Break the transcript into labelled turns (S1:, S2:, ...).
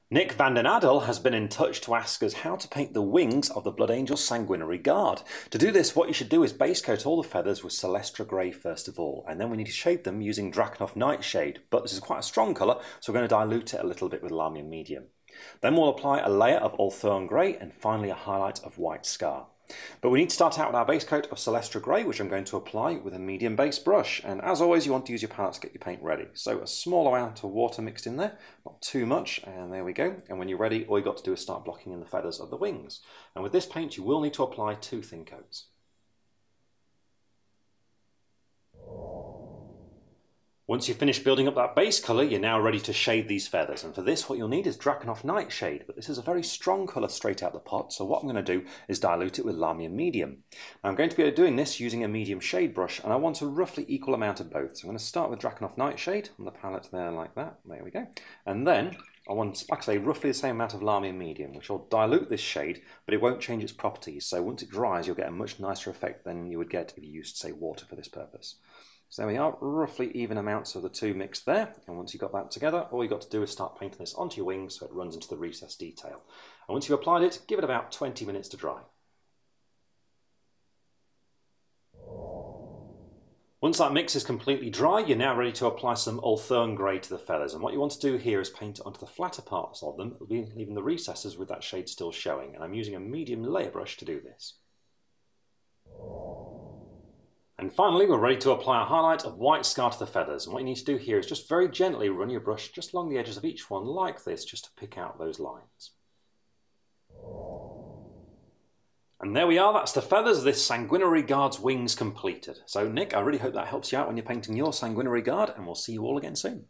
S1: Nick van den Adel has been in touch to ask us how to paint the wings of the Blood Angel Sanguinary Guard. To do this, what you should do is base coat all the feathers with Celestra Grey first of all, and then we need to shade them using Drakenhof Nightshade, but this is quite a strong colour, so we're going to dilute it a little bit with Lahmian Medium. Then we'll apply a layer of Ulthuan Grey and finally a highlight of White Scar. But we need to start out with our base coat of Celestra Grey, which I'm going to apply with a medium base brush. And as always, you want to use your palette to get your paint ready. So a small amount of water mixed in there, not too much, and there we go. And when you're ready, all you've got to do is start blocking in the feathers of the wings. And with this paint, you will need to apply 2 thin coats. Once you've finished building up that base colour, you're now ready to shade these feathers. And for this, what you'll need is Drakenhof Nightshade. But this is a very strong colour straight out the pot, so what I'm going to do is dilute it with Lahmian Medium. Now, I'm going to be doing this using a medium shade brush, and I want a roughly equal amount of both. So I'm going to start with Drakenhof Nightshade on the palette there like that. There we go. And then I want, like I say, roughly the same amount of Lahmian Medium, which will dilute this shade, but it won't change its properties. So once it dries, you'll get a much nicer effect than you would get if you used, say, water for this purpose. So there we are, roughly even amounts of the two mixed there. And once you've got that together, all you've got to do is start painting this onto your wings so it runs into the recessed detail. And once you've applied it, give it about 20 minutes to dry. Once that mix is completely dry, you're now ready to apply some Ulthuan Grey to the feathers. And what you want to do here is paint it onto the flatter parts of them, leaving the recesses with that shade still showing. And I'm using a medium layer brush to do this. And finally, we're ready to apply a highlight of White Scar to the feathers. And what you need to do here is just very gently run your brush just along the edges of each one like this, just to pick out those lines. And there we are, that's the feathers of this Sanguinary Guard's wings completed. So Nick, I really hope that helps you out when you're painting your Sanguinary Guard, and we'll see you all again soon.